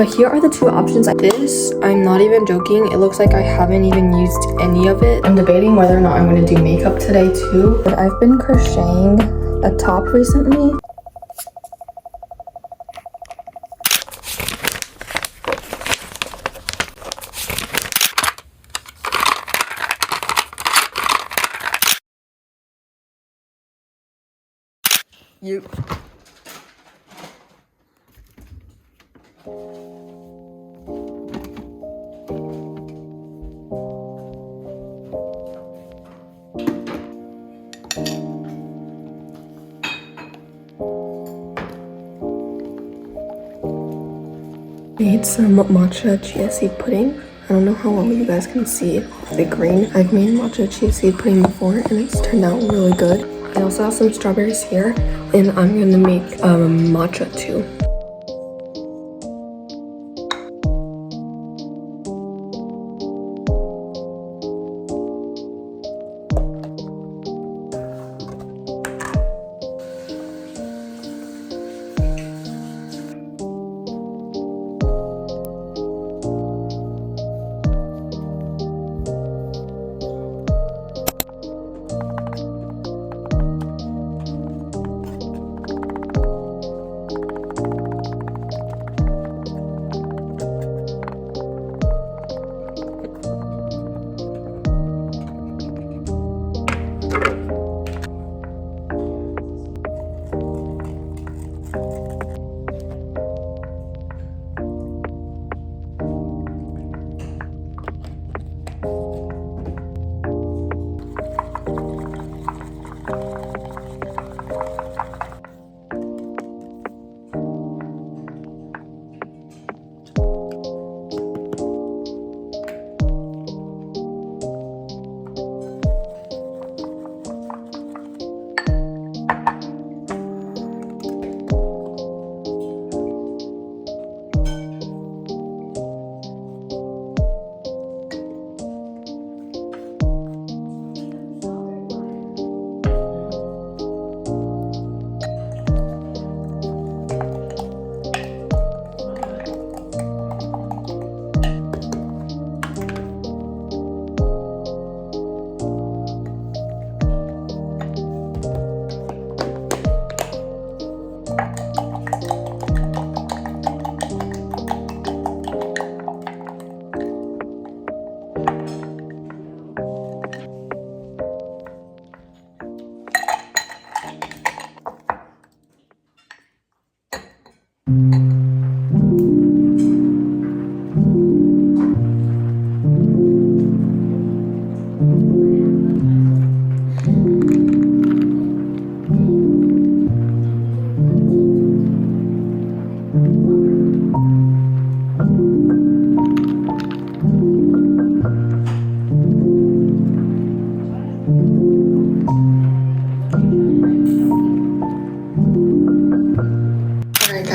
But here are the two options. This, I'm not even joking, it looks like I haven't even used any of it. I'm debating whether or not I'm going to do makeup today too. But I've been crocheting a top recently. You. Made some matcha chia seed pudding. I don't know how well you guys can see the green. I've made matcha chia seed pudding before and it's turned out really good. I also have some strawberries here and I'm gonna make matcha too.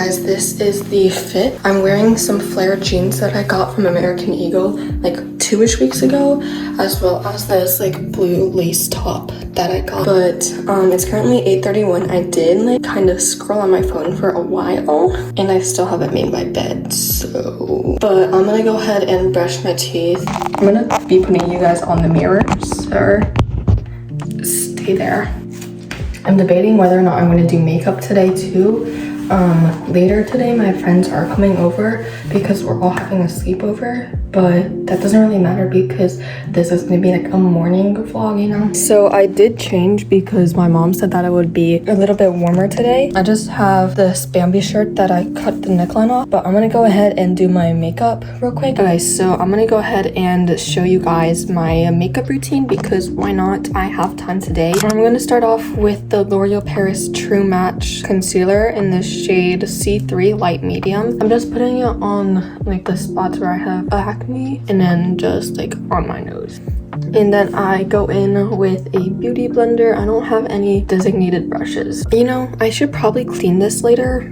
This is the fit. I'm wearing some flare jeans that I got from American Eagle like 2-ish weeks ago, as well as this like blue lace top that I got. But it's currently 8:31. I did like kind of scroll on my phone for a while and I still haven't made my bed, so but I'm gonna go ahead and brush my teeth. I'm gonna be putting you guys on the mirror, so stay there. I'm debating whether or not I'm gonna do makeup today too. Later today my friends are coming over because we're all having a sleepover, but that doesn't really matter because this is gonna be like a morning vlog, you know. So I did change because my mom said that it would be a little bit warmer today. I just have this Bambi shirt that I cut the neckline off, but I'm gonna go ahead and do my makeup real quick. Guys, so I'm gonna go ahead and show you guys my makeup routine because why not? I have time today. I'm gonna start off with the L'Oreal Paris True Match concealer in the shade C3 light medium. I'm just putting it on like the spots where I have acne and then just like on my nose. And then I go in with a beauty blender. I don't have any designated brushes. You know, I should probably clean this later,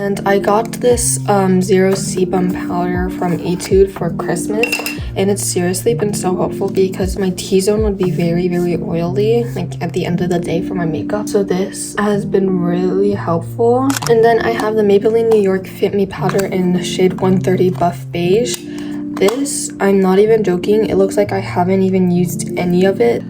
and I got this Zero Sebum powder from Etude for Christmas. and it's seriously been so helpful because my T-zone would be very, very oily like at the end of the day for my makeup. So this has been really helpful. And then I have the Maybelline New York Fit Me powder in the shade 130 Buff Beige. This, I'm not even joking, it looks like I haven't even used any of it.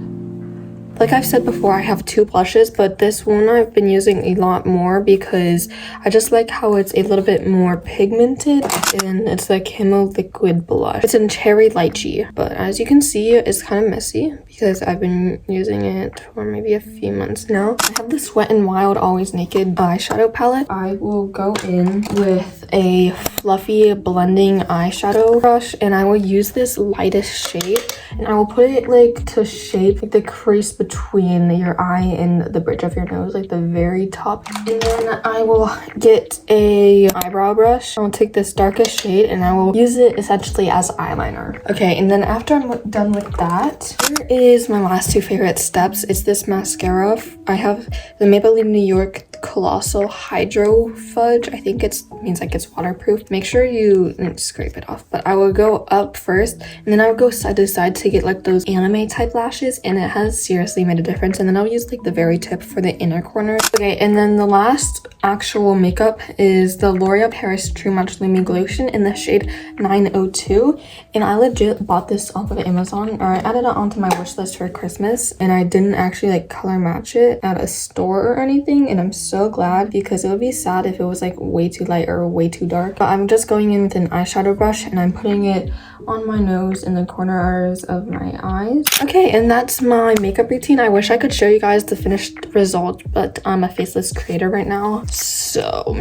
Like I've said before, I have two blushes, but this one I've been using a lot more because I just like how it's a little bit more pigmented, and it's like Camo Liquid Blush. It's in Cherry Lychee, but as you can see, it's kind of messy because I've been using it for maybe a few months now. I have this Wet n Wild Always Naked eyeshadow palette. I will go in with a fluffy blending eyeshadow brush, and I will use this lightest shade, and I will put it like to shape like the crease between your eye and the bridge of your nose, like the very top. And then I will get a eyebrow brush. I will take this darkest shade and I will use it essentially as eyeliner. Okay, and then after I'm done with that, here is my last two favorite steps. It's this mascara. I have the Maybelline New York Colossal Hydro Fudge. I think it means like it's waterproof. Make sure you scrape it off. But I will go up first, and then I will go side to side to get like those anime type lashes, and it has seriously made a difference. And then I'll use like the very tip for the inner corner. Okay, and then the last actual makeup is the L'Oreal Paris True Match Lumi Glotion in the shade 902, and I legit bought this off of Amazon, or I added it onto my wish list for Christmas, and I didn't actually like color match it at a store or anything, and I'm so glad because it would be sad if it was like way too light or way too dark. But I'm just going in with an eyeshadow brush and I'm putting it on my nose and the corners of my eyes. Okay, and that's my makeup routine. I wish I could show you guys the finished result, but I'm a faceless creator right now, so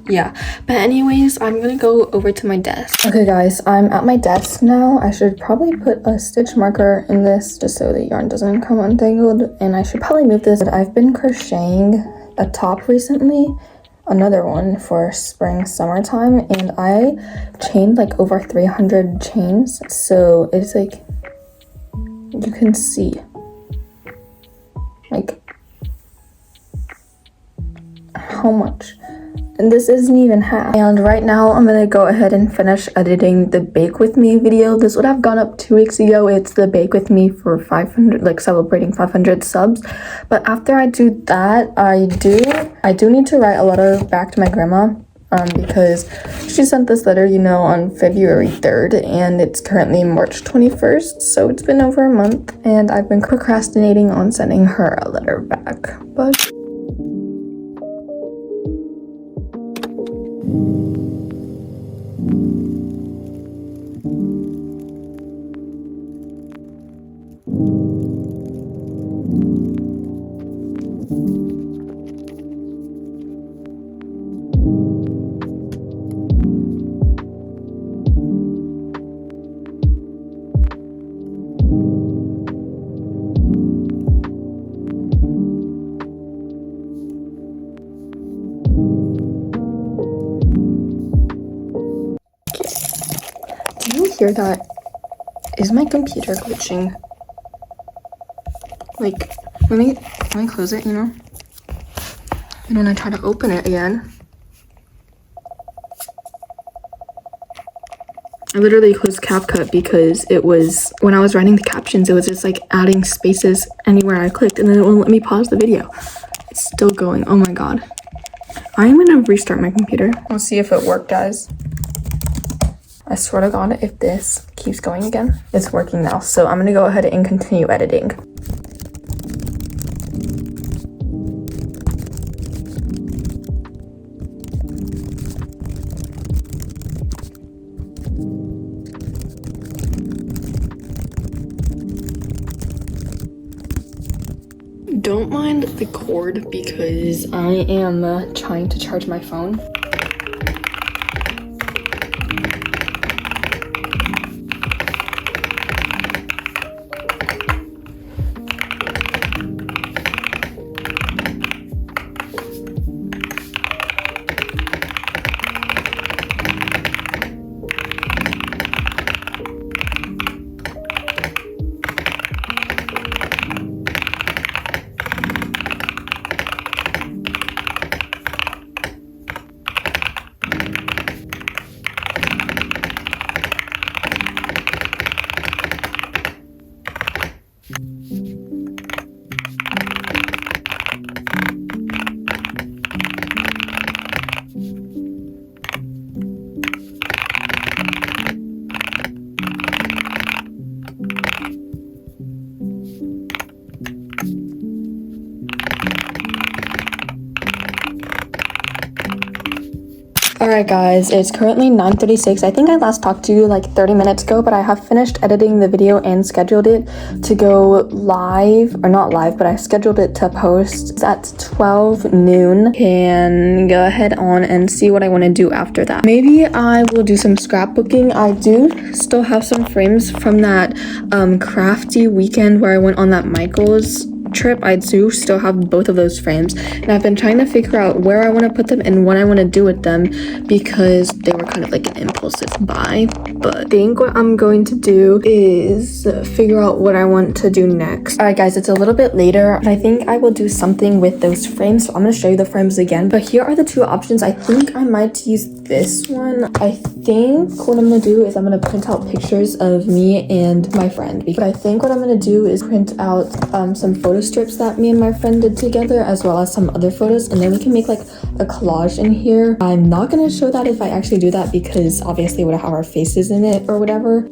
yeah. But anyways, I'm gonna go over to my desk. Okay guys, I'm at my desk now. I should probably put a stitch marker in this just so the yarn doesn't come untangled, and I should probably move this. I've been crocheting a top recently, another one for spring summertime, and I chained like over 300 chains, so it's like you can see like how much, and this isn't even half. And right now I'm gonna go ahead and finish editing the bake with me video. This would have gone up 2 weeks ago. It's the bake with me for 500, like celebrating 500 subs. But after I do that, I do need to write a letter back to my grandma, because she sent this letter, you know, on February 3rd, and it's currently March 21st, so it's been over a month, and I've been procrastinating on sending her a letter back. But do you hear that? Is my computer glitching? Like, let me close it, you know? And when I try to open it again, I literally closed Capcut because it was, when I was writing the captions, it was just like adding spaces anywhere I clicked, and then it won't let me pause the video. It's still going. Oh my god. I'm gonna restart my computer. We'll see if it worked, guys. I swear to god, if this keeps going again, it's working now. So I'm gonna go ahead and continue editing. Don't mind the cord because I am trying to charge my phone. Alright guys, it's currently 9:36. I think I last talked to you like 30 minutes ago, but I have finished editing the video and scheduled it to go live, or not live, but I scheduled it to post at 12 noon. Can go ahead on and see what I want to do after that. Maybe I will do some scrapbooking. I do still have some frames from that crafty weekend where I went on that Michael's trip. I do still have both of those frames, and I've been trying to figure out where I want to put them and what I want to do with them because they were kind of like an impulsive buy. But I think what I'm going to do is figure out what I want to do next. All right guys, it's a little bit later, but I think I will do something with those frames, so I'm going to show you the frames again. But here are the two options. I think I might use this one. I think what I'm going to do is I'm going to print out pictures of me and my friend. But I think what I'm going to do is print out some photo strips that me and my friend did together, as well as some other photos, and then we can make like a collage in here. I'm not going to show that if I actually do that because obviously it would have our faces in it or whatever.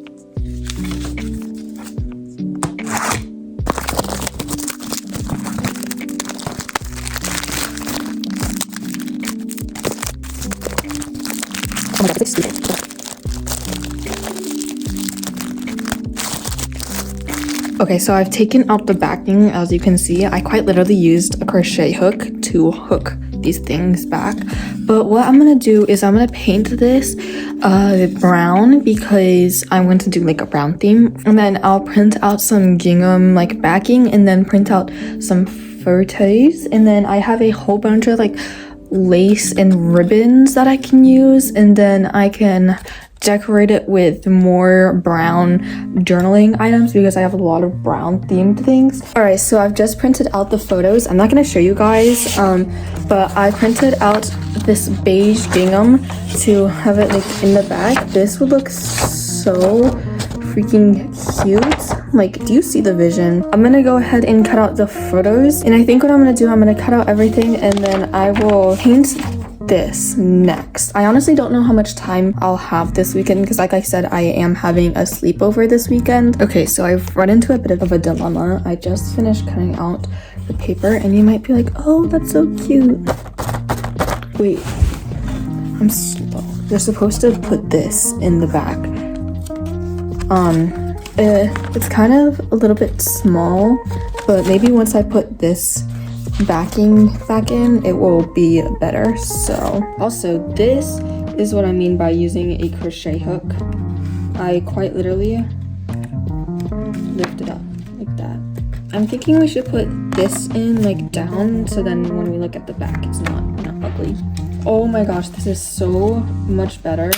Oh my god, it's stupid. Okay, so I've taken out the backing. As you can see, I quite literally used a crochet hook to hook these things back. But what I'm gonna do is I'm gonna paint this brown because I want to do like a brown theme, and then I'll print out some gingham like backing, and then print out some photos, and then I have a whole bunch of like lace and ribbons that I can use, and then I can decorate it with more brown journaling items because I have a lot of brown themed things. All right, so I've just printed out the photos. I'm not going to show you guys, but I printed out this beige gingham to have it like in the back. This would look so freaking cute. Like, do you see the vision? I'm gonna go ahead and cut out the photos, and I think what I'm gonna do, I'm gonna cut out everything, and then I will paint this next. I honestly don't know how much time I'll have this weekend because like I said, I am having a sleepover this weekend. Okay, so I've run into a bit of a dilemma. I just finished cutting out the paper, and you might be like, oh, that's so cute. Wait, I'm slow. You're supposed to put this in the back. It's kind of a little bit small, but maybe once I put this backing back in, it will be better. So also, this is what I mean by using a crochet hook. I quite literally lift it up like that. I'm thinking we should put this in like down, so then when we look at the back, it's not ugly. Oh my gosh, this is so much better.